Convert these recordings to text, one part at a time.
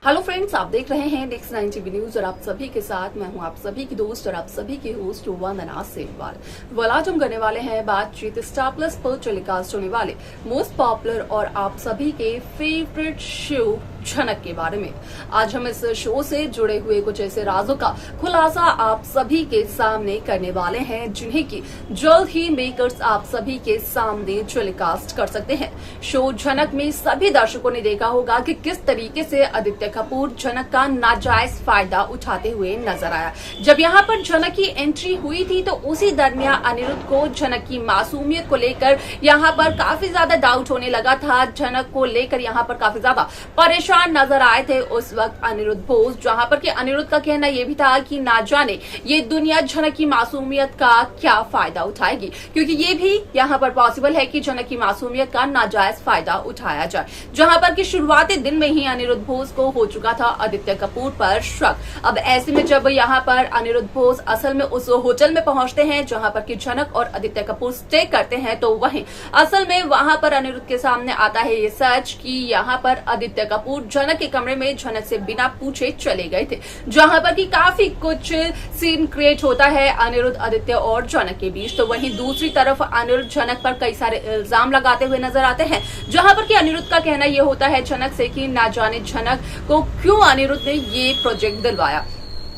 Hello friends, आप देख रहे हैं नेक्स्ट 9 टीवी न्यूज और आप सभी के साथ मैं हूं आप सभी की दोस्त और आप सभी की होस्ट वंदना सेठवाल। आज हम करने वाले हैं बातचीत स्टार प्लस पर टेलीकास्ट होने वाले मोस्ट पॉपुलर और आप सभी के फेवरेट शो झनक के बारे में। आज हम इस शो से जुड़े हुए कुछ ऐसे राजों का खुलासा आप सभी के सामने करने वाले हैं जिन्हें की जल्द ही मेकर्स आप सभी के सामने टेलीकास्ट कर सकते हैं। शो झनक में सभी दर्शकों ने देखा होगा कि किस तरीके से आदित्य कपूर झनक का नाजायज फायदा उठाते हुए नजर आया। जब यहाँ पर झनक की एंट्री हुई थी तो उसी दरमियान अनिरुद्ध को झनक की मासूमियत को लेकर यहाँ पर काफी ज्यादा डाउट होने लगा था। झनक को लेकर यहाँ पर काफी ज्यादा परेशान नजर आए थे उस वक्त अनिरुद्ध बोस, जहाँ पर कि अनिरुद्ध का कहना यह भी था कि ना जाने ये दुनिया झनक की मासूमियत का क्या फायदा उठाएगी, क्योंकि ये भी यहाँ पर पॉसिबल है कि झनक की मासूमियत का नाजायज फायदा उठाया जाए। जहाँ पर कि शुरुआती दिन में ही अनिरुद्ध बोस को हो चुका था आदित्य कपूर पर शक। अब ऐसे में जब यहाँ पर अनिरुद्ध बोस असल में उस होटल में पहुंचते हैं जहाँ पर कि झनक और आदित्य कपूर स्टे करते हैं, तो वहीं असल में वहां पर अनिरुद्ध के सामने आता है ये सच कि यहाँ पर आदित्य कपूर झनक के कमरे में झनक से बिना पूछे चले गए थे, जहां पर कि काफी कुछ सीन क्रिएट होता है अनिरुद्ध, आदित्य और झनक के बीच। तो वहीं दूसरी तरफ अनिरुद्ध झनक पर कई सारे इल्जाम लगाते हुए नजर आते हैं, जहां पर कि अनिरुद्ध का कहना यह होता है झनक से कि ना जाने झनक को क्यों अनिरुद्ध ने ये प्रोजेक्ट दिलवाया,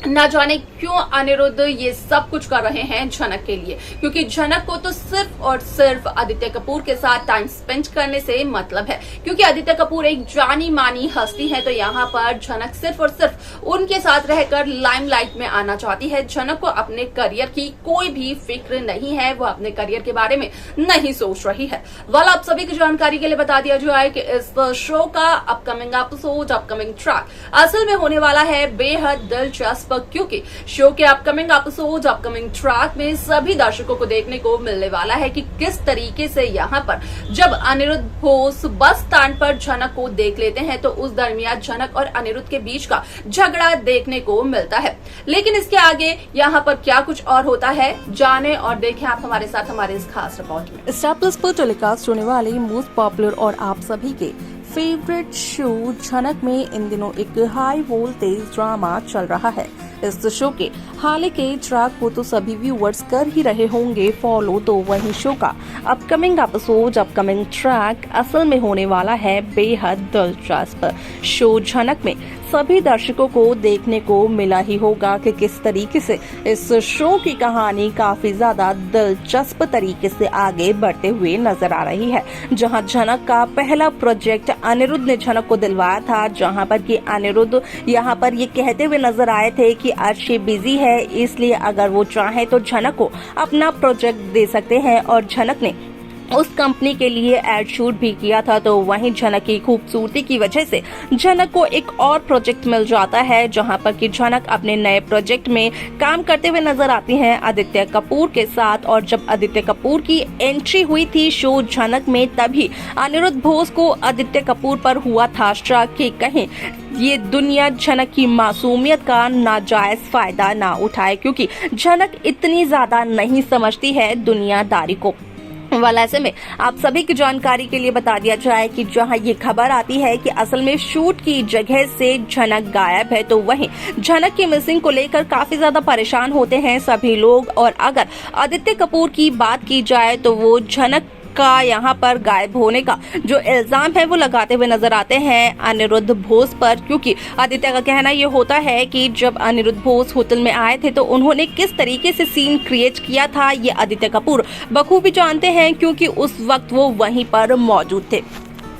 ना जाने क्यों अनिरुद्ध ये सब कुछ कर रहे हैं झनक के लिए, क्योंकि झनक को तो सिर्फ और सिर्फ आदित्य कपूर के साथ टाइम स्पेंड करने से मतलब है, क्योंकि आदित्य कपूर एक जानी मानी हस्ती है। तो यहाँ पर झनक सिर्फ और सिर्फ उनके साथ रहकर लाइमलाइट में आना चाहती है। झनक को अपने करियर की कोई भी फिक्र नहीं है, वो अपने करियर के बारे में नहीं सोच रही है। वाला आप सभी की जानकारी के लिए बता दिया जाए कि इस शो का अपकमिंग एपिसोड, अपकमिंग ट्रैक असल में होने वाला है बेहद दिलचस्प, क्योंकि शो के अपकमिंग एपिसोड, अपकमिंग ट्रैक में सभी दर्शकों को देखने को मिलने वाला है कि किस तरीके से यहाँ पर जब अनिरुद्ध बोस बस स्टैंड पर झनक को देख लेते हैं तो उस दरमियान झनक और अनिरुद्ध के बीच का झगड़ा देखने को मिलता है। लेकिन इसके आगे यहाँ पर क्या कुछ और होता है, जाने और देखें आप हमारे साथ हमारे इस खास रिपोर्ट में। स्टार प्लस पर टेलीकास्ट होने वाले मोस्ट पॉपुलर और आप सभी के फेवरेट शो झनक में इन दिनों एक हाई वोल्टेज ड्रामा चल रहा है। इस शो के हाल के ट्रैक को तो सभी व्यूअर्स कर ही रहे होंगे फॉलो, तो वहीं शो का अपकमिंग एपिसोड, अपकमिंग ट्रैक असल में होने वाला है बेहद दिलचस्प। शो झनक में सभी दर्शकों को देखने को मिला ही होगा कि किस तरीके से इस शो की कहानी काफी ज्यादा दिलचस्प तरीके से आगे बढ़ते हुए नजर आ रही है। जहां झनक का पहला प्रोजेक्ट अनिरुद्ध ने झनक को दिलवाया था, जहां पर कि अनिरुद्ध यहां पर ये कहते हुए नजर आए थे कि अर्शी बिजी है, इसलिए अगर वो चाहे तो झनक को अपना प्रोजेक्ट दे सकते हैं, और झनक ने उस कंपनी के लिए एड शूट भी किया था। तो वहीं झनक की खूबसूरती की वजह से झनक को एक और प्रोजेक्ट मिल जाता है, जहां पर कि झनक अपने नए प्रोजेक्ट में काम करते हुए नजर आती हैं आदित्य कपूर के साथ। और जब आदित्य कपूर की एंट्री हुई थी शो झनक में, तभी अनिरुद्ध बोस को आदित्य कपूर पर हुआ था शक कि कहीं ये दुनिया झनक की मासूमियत का नाजायज फायदा ना उठाए, क्योंकि झनक इतनी ज्यादा नहीं समझती है दुनियादारी को। वाला ऐसे में आप सभी की जानकारी के लिए बता दिया जाए कि जहां ये खबर आती है कि असल में शूट की जगह से झनक गायब है, तो वहीं झनक की मिसिंग को लेकर काफी ज्यादा परेशान होते हैं सभी लोग। और अगर आदित्य कपूर की बात की जाए तो वो झनक का यहाँ पर गायब होने का जो इल्जाम है वो लगाते हुए नजर आते हैं अनिरुद्ध बोस पर, क्योंकि आदित्य का कहना ये होता है कि जब अनिरुद्ध बोस होटल में आए थे तो उन्होंने किस तरीके से सीन क्रिएट किया था ये आदित्य कपूर बखूबी जानते हैं, क्योंकि उस वक्त वो वहीं पर मौजूद थे।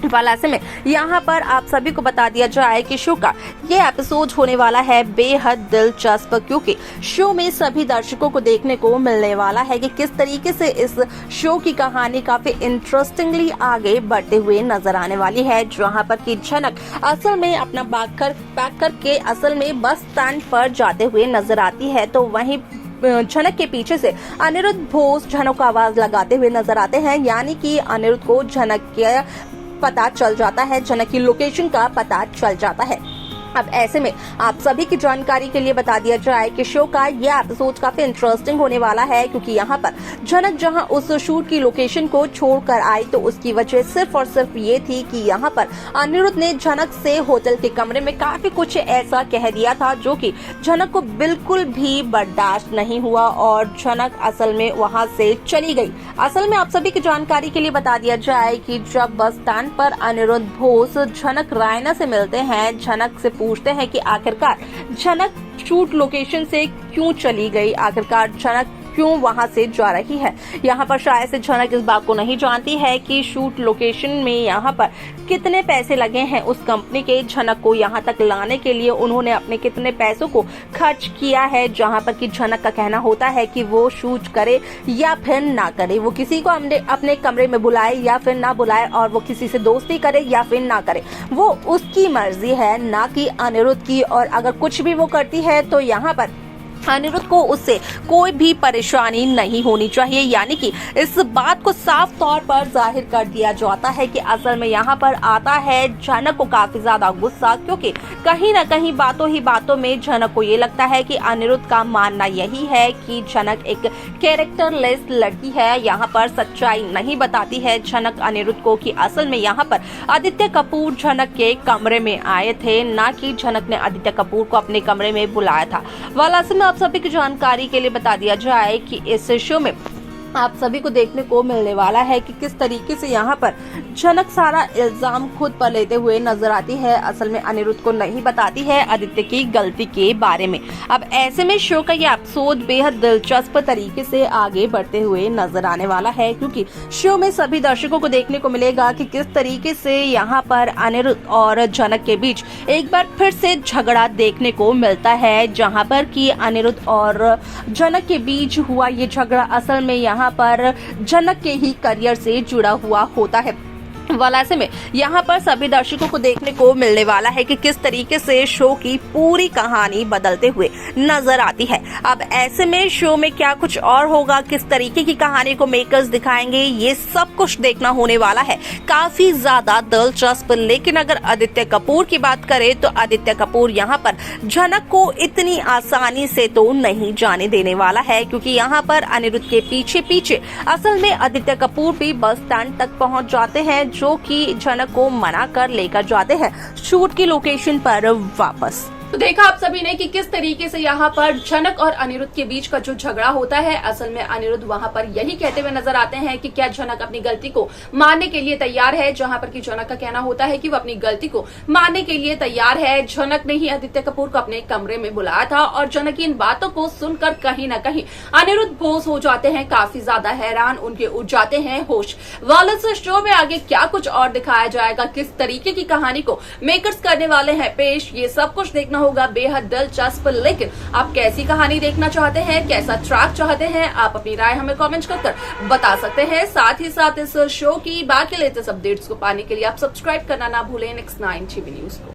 वाला ऐसे में यहाँ पर आप सभी को बता दिया जाए कि शो का ये एपिसोड होने वाला है बेहद दिलचस्प, क्योंकि शो में सभी दर्शकों को देखने को मिलने वाला है कि किस तरीके से इस शो की कहानी काफी इंटरेस्टिंगली आगे बढ़ते हुए नजर आने वाली है। जहाँ पर कि झनक असल में अपना पैक करके असल में बस स्टैंड पर जाते हुए नजर आती है, तो वहीं झनक के पीछे से अनिरुद्ध बोस झनक को आवाज लगाते हुए नजर आते हैं, यानी कि अनिरुद्ध को झनक के पता चल जाता है, झनक की लोकेशन का पता चल जाता है। अब ऐसे में आप सभी की जानकारी के लिए बता दिया जाए कि शो का यह एपिसोड काफी इंटरेस्टिंग होने वाला है, क्योंकि यहाँ पर झनक जहां उस शूट की लोकेशन को छोड़कर आई तो उसकी वजह सिर्फ और सिर्फ ये थी कि यहाँ पर अनिरुद्ध ने झनक से होटल के कमरे में काफी कुछ ऐसा कह दिया था जो कि झनक को बिल्कुल भी बर्दाश्त नहीं हुआ और झनक असल में वहां से चली गई। असल में आप सभी की जानकारी के लिए बता दिया जाए कि जब बस स्टैंड पर अनिरुद्ध बोस झनक रायना से मिलते हैं, झनक से पूछते हैं कि आखिरकार झनक शूट लोकेशन से क्यों चली गई, आखिरकार झनक क्यों वहां से जा रही है। यहाँ पर शायद से झनक इस बात को नहीं जानती है कि शूट लोकेशन में यहाँ पर कितने पैसे लगे हैं उस कंपनी के झनक को यहाँ तक लाने के लिए, उन्होंने अपने कितने पैसों को खर्च किया है। जहाँ पर कि झनक का कहना होता है कि वो शूट करे या फिर ना करे, वो किसी को अपने कमरे में बुलाए या फिर ना बुलाए, और वो किसी से दोस्ती करे या फिर ना करे, वो उसकी मर्जी है, ना कि अनिरुद्ध की। और अगर कुछ भी वो करती है तो यहाँ पर अनिरुद्ध को उससे कोई भी परेशानी नहीं होनी चाहिए। यानी कि इस बात को साफ तौर पर जाहिर कर दिया जाता है कि असल में यहाँ पर आता है झनक को काफी ज्यादा गुस्सा, क्योंकि कहीं ना कहीं बातों ही बातों में झनक को ये लगता है कि अनिरुद्ध का मानना यही है कि झनक एक कैरेक्टरलेस लड़की है। यहाँ पर सच्चाई नहीं बताती है झनक अनिरुद्ध को कि असल में यहाँ पर आदित्य कपूर झनक के कमरे में आए थे, ना कि झनक ने आदित्य कपूर को अपने कमरे में बुलाया था। वालासी में आप सभी की जानकारी के लिए बता दिया जाए कि इस शो में आप सभी को देखने को मिलने वाला है कि किस तरीके से यहाँ पर झनक सारा इल्जाम खुद पर लेते हुए नजर आती है। असल में अनिरुद्ध को नहीं बताती है आदित्य की गलती के बारे में। अब ऐसे में शो का ये एपिसोड बेहद दिलचस्प तरीके से आगे बढ़ते हुए नजर आने वाला है, क्योंकि शो में सभी दर्शकों को देखने को मिलेगा कि किस तरीके से यहाँ पर अनिरुद्ध और झनक के बीच एक बार फिर से झगड़ा देखने को मिलता है, जहाँ पर कि अनिरुद्ध और झनक के बीच हुआ ये झगड़ा असल में यहाँ पर झनक के ही करियर से जुड़ा हुआ होता है। ऐसे में यहाँ पर सभी दर्शकों को देखने को मिलने वाला है कि किस तरीके से शो की पूरी कहानी बदलते हुए नजर आती है। अब ऐसे में शो में क्या कुछ और होगा, किस तरीके की कहानी को मेकर्स दिखाएंगे, ये सब कुछ देखना होने वाला है काफी ज्यादा दिलचस्प। लेकिन अगर आदित्य कपूर की बात करें तो आदित्य कपूर यहाँ पर झनक को इतनी आसानी से तो नहीं जाने देने वाला है, क्योंकि यहाँ पर अनिरुद्ध के पीछे पीछे असल में आदित्य कपूर भी बस स्टैंड तक पहुँच जाते हैं, जो कि झनक को मना कर लेकर जाते हैं शूट की लोकेशन पर वापस। तो देखा आप सभी ने कि किस तरीके से यहाँ पर झनक और अनिरुद्ध के बीच का जो झगड़ा होता है, असल में अनिरुद्ध वहां पर यही कहते हुए नजर आते हैं कि क्या झनक अपनी गलती को मानने के लिए तैयार है, जहां पर कि झनक का कहना होता है कि वो अपनी गलती को मानने के लिए तैयार है। झनक ने ही आदित्य कपूर को अपने कमरे में बुलाया था और झनक की इन बातों को सुनकर कहीं ना कहीं अनिरुद्ध बोस हो जाते हैं, काफी ज्यादा हैरान, उनके उड़ जाते हैं होश। वालस शो में आगे क्या कुछ और दिखाया जाएगा, किस तरीके की कहानी को मेकर्स करने वाले हैं पेश, ये सब कुछ देखना होगा बेहद दिलचस्प। लेकिन आप कैसी कहानी देखना चाहते हैं, कैसा ट्रैक चाहते हैं, आप अपनी राय हमें कमेंट कर बता सकते हैं। साथ ही साथ इस शो की बाकी लेटेस्ट अपडेट्स को पाने के लिए आप सब्सक्राइब करना ना भूलें नेक्स्ट 9 टीवी न्यूज को।